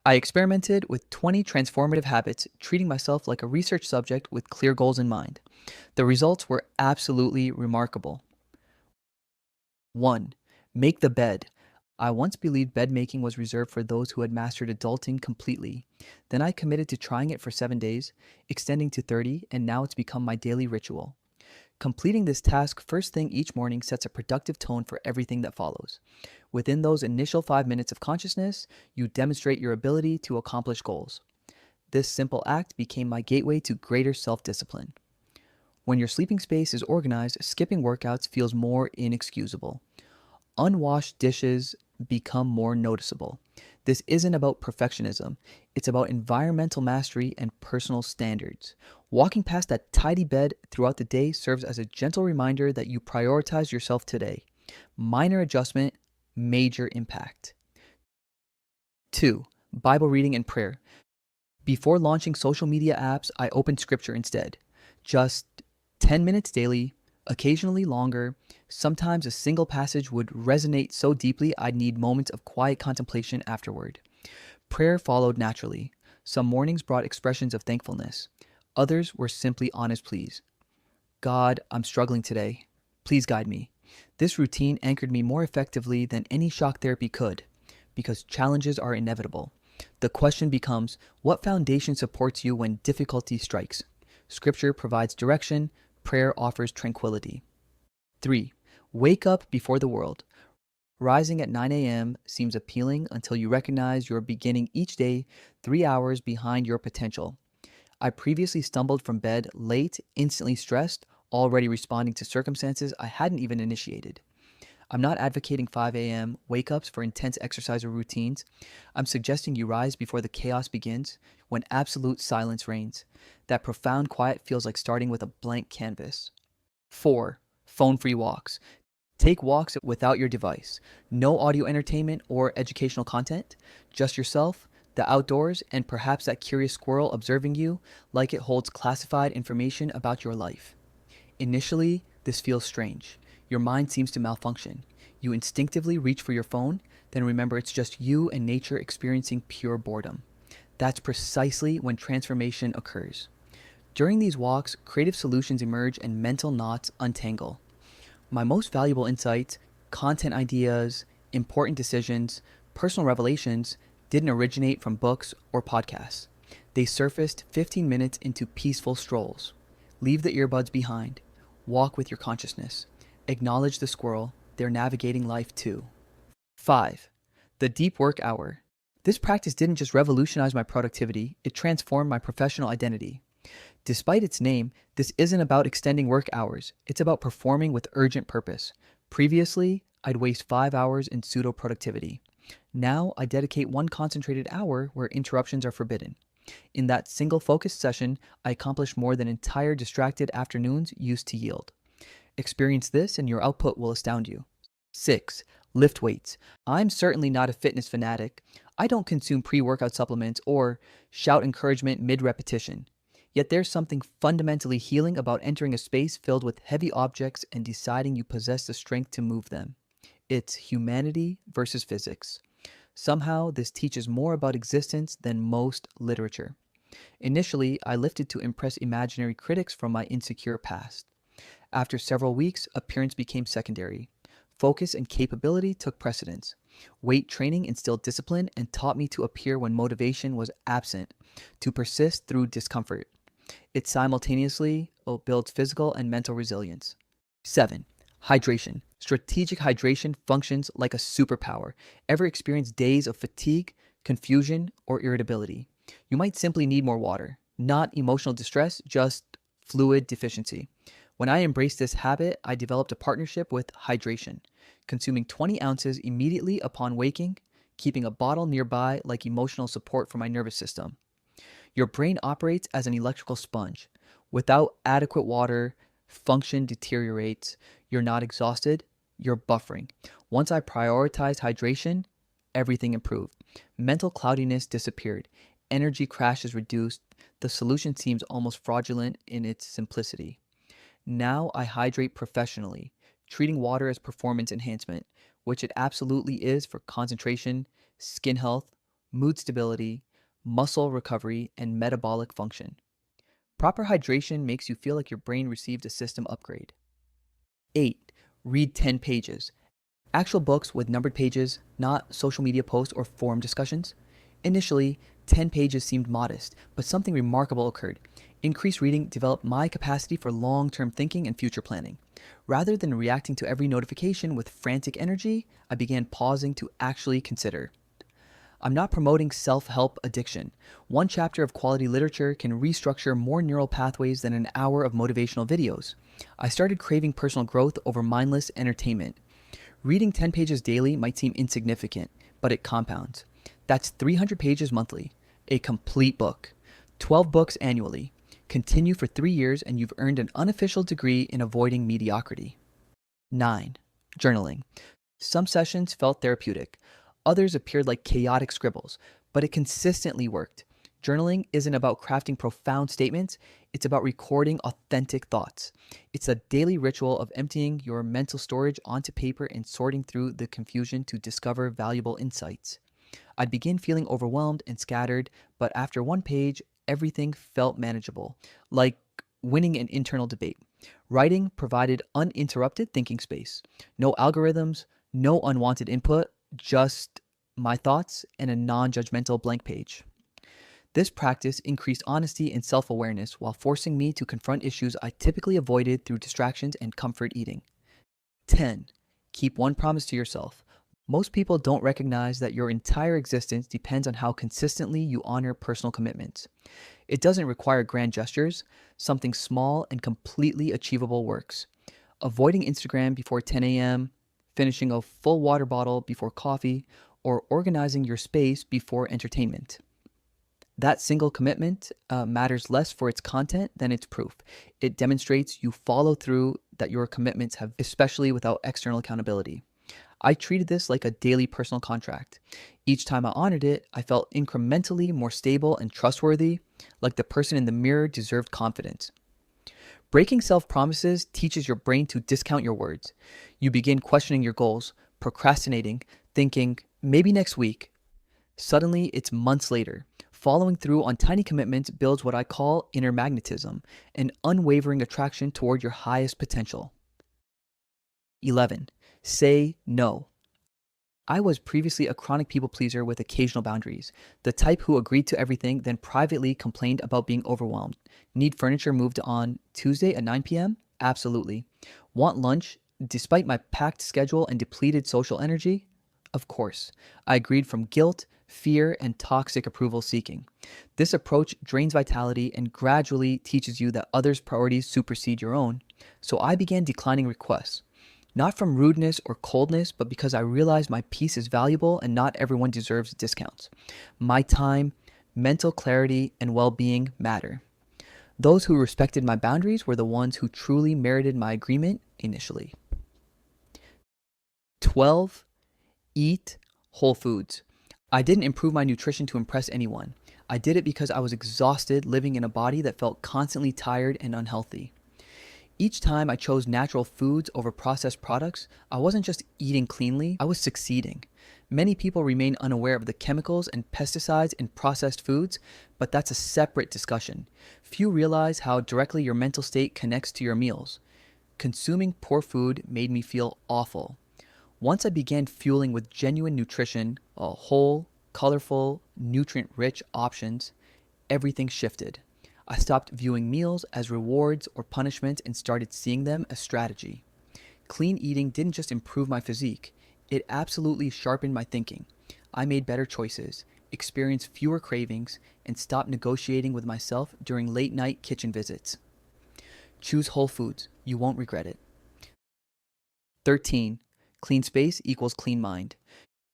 I experimented with 20 transformative habits, treating myself like a research subject with clear goals in mind. The results were absolutely remarkable. 1. Make the bed. I once believed bed making was reserved for those who had mastered adulting completely. Then I committed to trying it for 7 days, extending to 30, and now it's become my daily ritual. Completing this task first thing each morning sets a productive tone for everything that follows. Within those initial 5 minutes of consciousness, you demonstrate your ability to accomplish goals. This simple act became my gateway to greater self discipline. When your sleeping space is organized, skipping workouts feels more inexcusable. Unwashed dishes become more noticeable. This isn't about perfectionism, it's about environmental mastery and personal standards. Walking past that tidy bed throughout the day serves as a gentle reminder that you prioritize yourself today. Minor adjustment, major impact. 2. Bible reading and prayer. Before launching social media apps, I opened scripture instead. Just 10 minutes daily, occasionally longer. Sometimes a single passage would resonate so deeply I'd need moments of quiet contemplation afterward. Prayer followed naturally. Some mornings brought expressions of thankfulness. Others were simply honest pleas. God, I'm struggling today. Please guide me. This routine anchored me more effectively than any shock therapy could, because challenges are inevitable. The question becomes, what foundation supports you when difficulty strikes? Scripture provides direction, prayer offers tranquility. 3. Wake up before the world. Rising at 9 a.m. seems appealing until you recognize you're beginning each day 3 hours behind your potential. I previously stumbled from bed late, instantly stressed, already responding to circumstances I hadn't even initiated. I'm not advocating 5 a.m. wake ups for intense exercise or routines. I'm suggesting you rise before the chaos begins, when absolute silence reigns. That profound quiet feels like starting with a blank canvas. 4. Phone free walks. Take walks without your device. No audio entertainment or educational content, just yourself, the outdoors, and perhaps that curious squirrel observing you like it holds classified information about your life. Initially, this feels strange. Your mind seems to malfunction. You instinctively reach for your phone, then remember it's just you and nature experiencing pure boredom. That's precisely when transformation occurs. During these walks, creative solutions emerge and mental knots untangle. My most valuable insights, content ideas, important decisions, personal revelations didn't originate from books or podcasts. They surfaced 15 minutes into peaceful strolls. Leave the earbuds behind. Walk with your consciousness. Acknowledge the squirrel. They're navigating life too. 5. The deep work hour. This practice didn't just revolutionize my productivity, it transformed my professional identity. Despite its name, this isn't about extending work hours. It's about performing with urgent purpose. Previously, I'd waste 5 hours in pseudo productivity. Now, I dedicate one concentrated hour where interruptions are forbidden. In that single focused session, I accomplish more than entire distracted afternoons used to yield. Experience this and your output will astound you. 6. Lift weights. I'm certainly not a fitness fanatic. I don't consume pre-workout supplements or shout encouragement mid-repetition. Yet there's something fundamentally healing about entering a space filled with heavy objects and deciding you possess the strength to move them. It's humanity versus physics. Somehow, this teaches more about existence than most literature. Initially, I lifted to impress imaginary critics from my insecure past. After several weeks, appearance became secondary. Focus and capability took precedence. Weight training instilled discipline and taught me to appear when motivation was absent, to persist through discomfort. It simultaneously builds physical and mental resilience. 7. Hydration. Strategic hydration functions like a superpower. Ever experienced days of fatigue, confusion, or irritability? You might simply need more water. Not emotional distress, just fluid deficiency. When I embraced this habit, I developed a partnership with hydration, consuming 20 ounces immediately upon waking, keeping a bottle nearby like emotional support for my nervous system. Your brain operates as an electrical sponge. Without adequate water, function deteriorates. You're not exhausted, you're buffering. Once I prioritized hydration, everything improved. Mental cloudiness disappeared. Energy crashes reduced. The solution seems almost fraudulent in its simplicity. Now I hydrate professionally, treating water as performance enhancement, which it absolutely is for concentration, skin health, mood stability, muscle recovery, and metabolic function. Proper hydration makes you feel like your brain received a system upgrade. 8. Read 10 pages. Actual books with numbered pages, not social media posts or forum discussions. Initially, 10 pages seemed modest, but something remarkable occurred. Increased reading developed my capacity for long term thinking and future planning. Rather than reacting to every notification with frantic energy, I began pausing to actually consider. I'm not promoting self help addiction. One chapter of quality literature can restructure more neural pathways than an hour of motivational videos. I started craving personal growth over mindless entertainment. Reading 10 pages daily might seem insignificant, but it compounds. That's 300 pages monthly, a complete book, 12 books annually. Continue for 3 years and you've earned an unofficial degree in avoiding mediocrity. 9. Journaling. Some sessions felt therapeutic. Others appeared like chaotic scribbles, but it consistently worked. Journaling isn't about crafting profound statements, it's about recording authentic thoughts. It's a daily ritual of emptying your mental storage onto paper and sorting through the confusion to discover valuable insights. I'd begin feeling overwhelmed and scattered, but after one page, everything felt manageable, like winning an internal debate. Writing provided uninterrupted thinking space. No algorithms, no unwanted input, just my thoughts and a non judgmental blank page. This practice increased honesty and self awareness while forcing me to confront issues I typically avoided through distractions and comfort eating. 10. Keep one promise to yourself. Most people don't recognize that your entire existence depends on how consistently you honor personal commitments. It doesn't require grand gestures, something small and completely achievable works. Avoiding Instagram before 10 a.m., finishing a full water bottle before coffee, or organizing your space before entertainment. That single commitment matters less for its content than its proof. It demonstrates you follow through, that your commitments have, especially without external accountability. I treated this like a daily personal contract. Each time I honored it, I felt incrementally more stable and trustworthy, like the person in the mirror deserved confidence. Breaking self promises teaches your brain to discount your words. You begin questioning your goals, procrastinating, thinking, maybe next week. Suddenly, it's months later. Following through on tiny commitments builds what I call inner magnetism, an unwavering attraction toward your highest potential. 11. Say no. I was previously a chronic people pleaser with occasional boundaries, the type who agreed to everything then privately complained about being overwhelmed. Need furniture moved on Tuesday at 9 p.m.? Absolutely. Want lunch despite my packed schedule and depleted social energy? Of course. I agreed from guilt, fear, and toxic approval seeking. This approach drains vitality and gradually teaches you that others' priorities supersede your own. So I began declining requests. Not from rudeness or coldness, but because I realized my peace is valuable and not everyone deserves discounts. My time, mental clarity, and well-being matter. Those who respected my boundaries were the ones who truly merited my agreement initially. 12. Eat whole foods. I didn't improve my nutrition to impress anyone. I did it because I was exhausted living in a body that felt constantly tired and unhealthy. Each time I chose natural foods over processed products, I wasn't just eating cleanly, I was succeeding. Many people remain unaware of the chemicals and pesticides in processed foods, but that's a separate discussion. Few realize how directly your mental state connects to your meals. Consuming poor food made me feel awful. Once I began fueling with genuine nutrition, whole, colorful, nutrient-rich options, everything shifted. I stopped viewing meals as rewards or punishment and started seeing them as strategy. Clean eating didn't just improve my physique, it absolutely sharpened my thinking. I made better choices, experienced fewer cravings, and stopped negotiating with myself during late night kitchen visits. Choose whole foods. You won't regret it. 13. Clean space equals clean mind.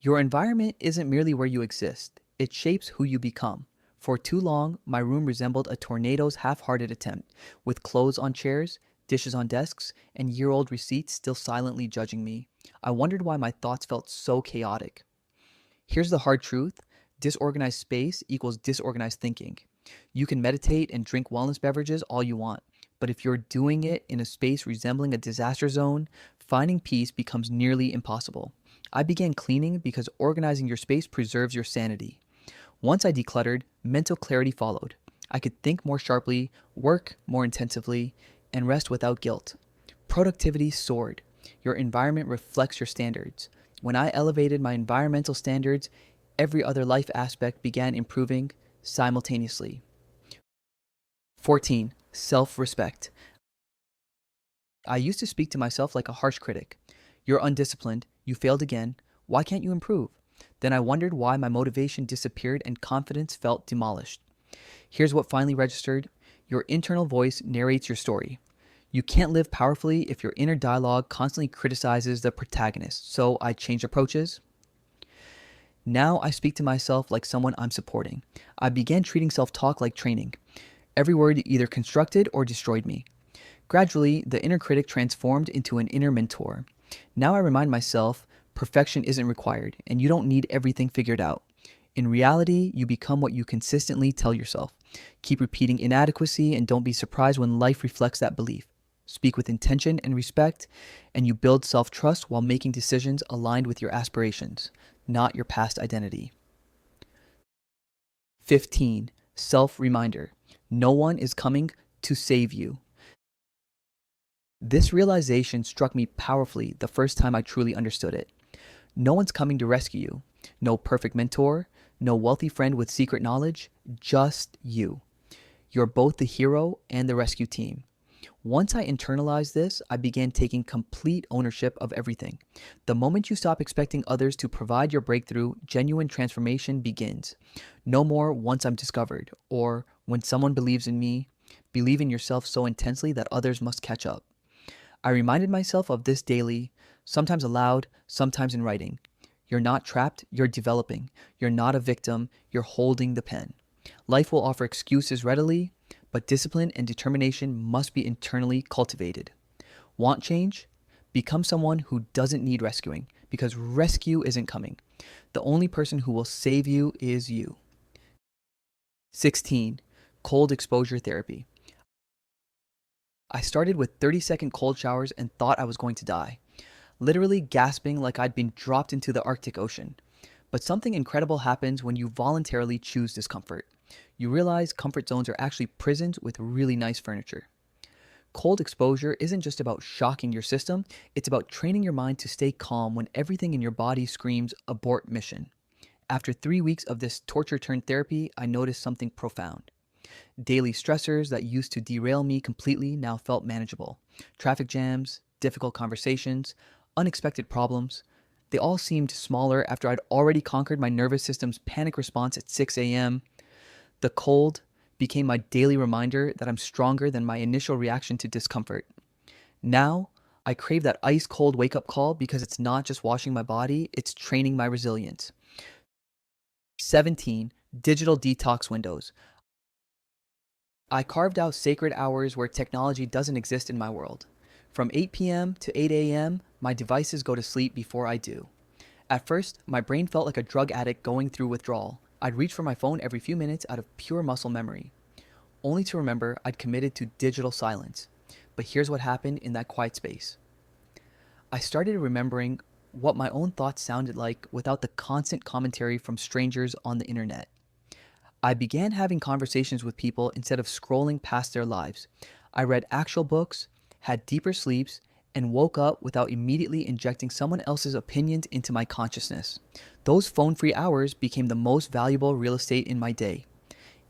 Your environment isn't merely where you exist, it shapes who you become. For too long, my room resembled a tornado's half-hearted attempt, with clothes on chairs, dishes on desks, and year-old receipts still silently judging me. I wondered why my thoughts felt so chaotic. Here's the hard truth. Disorganized space equals disorganized thinking. You can meditate and drink wellness beverages all you want, but if you're doing it in a space resembling a disaster zone, finding peace becomes nearly impossible. I began cleaning because organizing your space preserves your sanity. Once I decluttered, mental clarity followed. I could think more sharply, work more intensively, and rest without guilt. Productivity soared. Your environment reflects your standards. When I elevated my environmental standards, every other life aspect began improving simultaneously. 14. Self respect. I used to speak to myself like a harsh critic. You're undisciplined. You failed again. Why can't you improve? Then I wondered why my motivation disappeared and confidence felt demolished. Here's what finally registered. Your internal voice narrates your story. You can't live powerfully if your inner dialogue constantly criticizes the protagonist. So I changed approaches. Now I speak to myself like someone I'm supporting. I began treating self-talk like training. Every word either constructed or destroyed me. Gradually, the inner critic transformed into an inner mentor. Now I remind myself perfection isn't required and you don't need everything figured out. In reality, you become what you consistently tell yourself. Keep repeating inadequacy and don't be surprised when life reflects that belief. Speak with intention and respect, and you build self-trust while making decisions aligned with your aspirations, not your past identity. 15. Self-reminder. No one is coming to save you. This realization struck me powerfully the first time I truly understood it. No one's coming to rescue you. No perfect mentor, no wealthy friend with secret knowledge, just you. You're both the hero and the rescue team. Once I internalized this, I began taking complete ownership of everything. The moment you stop expecting others to provide your breakthrough, genuine transformation begins. No more once I'm discovered, or when someone believes in me, believe in yourself so intensely that others must catch up. I reminded myself of this daily, sometimes aloud, sometimes in writing. You're not trapped, you're developing. You're not a victim, you're holding the pen. Life will offer excuses readily, but discipline and determination must be internally cultivated. Want change? Become someone who doesn't need rescuing, because rescue isn't coming. The only person who will save you is you. 16. Cold exposure therapy. I started with 30-second cold showers and thought I was going to die, literally gasping like I'd been dropped into the Arctic Ocean. But something incredible happens when you voluntarily choose discomfort. You realize comfort zones are actually prisons with really nice furniture. Cold exposure isn't just about shocking your system, it's about training your mind to stay calm when everything in your body screams abort mission. After 3 weeks of this torture-turned therapy, I noticed something profound. Daily stressors that used to derail me completely now felt manageable. Traffic jams, difficult conversations, unexpected problems. They all seemed smaller after I'd already conquered my nervous system's panic response at 6 a.m. The cold became my daily reminder that I'm stronger than my initial reaction to discomfort. Now, I crave that ice-cold wake-up call because it's not just washing my body, it's training my resilience. 17. Digital detox windows. I carved out sacred hours where technology doesn't exist in my world. From 8 p.m. to 8 a.m., my devices go to sleep before I do. At first, my brain felt like a drug addict going through withdrawal. I'd reach for my phone every few minutes out of pure muscle memory, only to remember I'd committed to digital silence. But here's what happened in that quiet space. I started remembering what my own thoughts sounded like without the constant commentary from strangers on the internet. I began having conversations with people instead of scrolling past their lives. I read actual books, had deeper sleeps, and woke up without immediately injecting someone else's opinions into my consciousness. Those phone-free hours became the most valuable real estate in my day.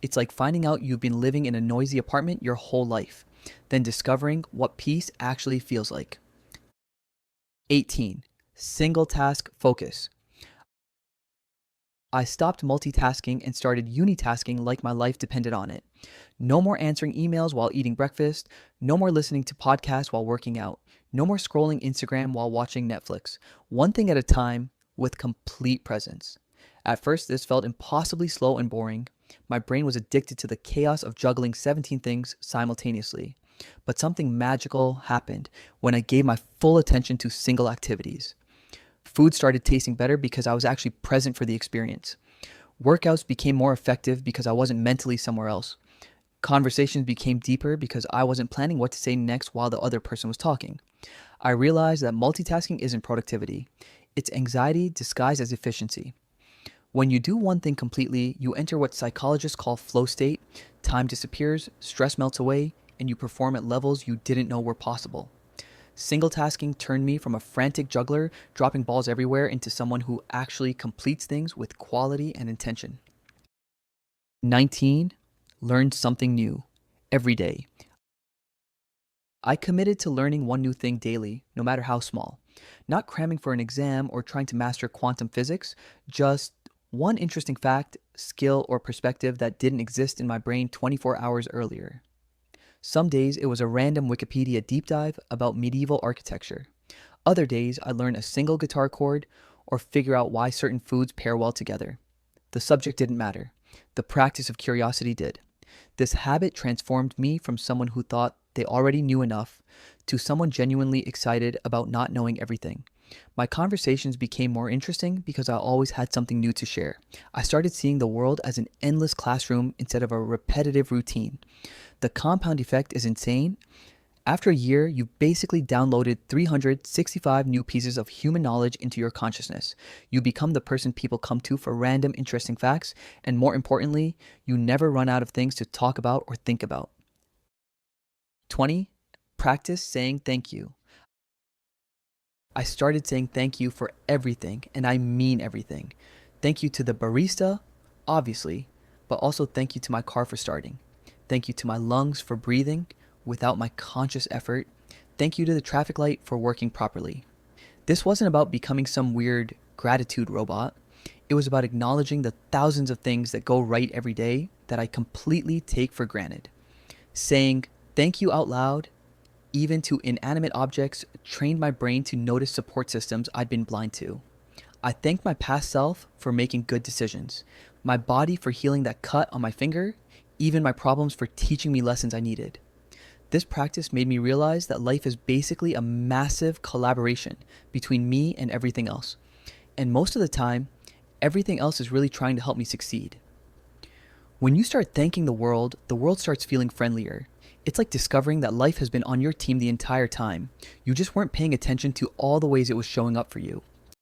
It's like finding out you've been living in a noisy apartment your whole life, then discovering what peace actually feels like. 18. Single task focus. I stopped multitasking and started unitasking like my life depended on it. No more answering emails while eating breakfast. No more listening to podcasts while working out. No more scrolling Instagram while watching Netflix. One thing at a time with complete presence. At first, this felt impossibly slow and boring. My brain was addicted to the chaos of juggling 17 things simultaneously. But something magical happened when I gave my full attention to single activities. Food started tasting better because I was actually present for the experience. Workouts became more effective because I wasn't mentally somewhere else. Conversations became deeper because I wasn't planning what to say next while the other person was talking. I realized that multitasking isn't productivity. It's anxiety disguised as efficiency. When you do one thing completely, you enter what psychologists call flow state, time disappears, stress melts away, and you perform at levels you didn't know were possible. Single tasking turned me from a frantic juggler dropping balls everywhere into someone who actually completes things with quality and intention. 19. Learn something new every day. I committed to learning one new thing daily, no matter how small. Not cramming for an exam or trying to master quantum physics, just one interesting fact, skill, or perspective that didn't exist in my brain 24 hours earlier. Some days it was a random Wikipedia deep dive about medieval architecture. Other days I learned a single guitar chord or figure out why certain foods pair well together. The subject didn't matter. The practice of curiosity did. This habit transformed me from someone who thought they already knew enough to someone genuinely excited about not knowing everything. My conversations became more interesting because I always had something new to share. I started seeing the world as an endless classroom instead of a repetitive routine. The compound effect is insane. After a year, you basically downloaded 365 new pieces of human knowledge into your consciousness. You become the person people come to for random, interesting facts, and more importantly, you never run out of things to talk about or think about. 20. Practice saying thank you. I started saying thank you for everything, and I mean everything. Thank you to the barista, obviously, but also thank you to my car for starting. Thank you to my lungs for breathing without my conscious effort. Thank you to the traffic light for working properly. This wasn't about becoming some weird gratitude robot. It was about acknowledging the thousands of things that go right every day that I completely take for granted. Saying thank you out loud, even to inanimate objects, trained my brain to notice support systems I'd been blind to. I thanked my past self for making good decisions, my body for healing that cut on my finger, even my problems for teaching me lessons I needed. This practice made me realize that life is basically a massive collaboration between me and everything else. And most of the time, everything else is really trying to help me succeed. When you start thanking the world starts feeling friendlier. It's like discovering that life has been on your team the entire time. You just weren't paying attention to all the ways it was showing up for you.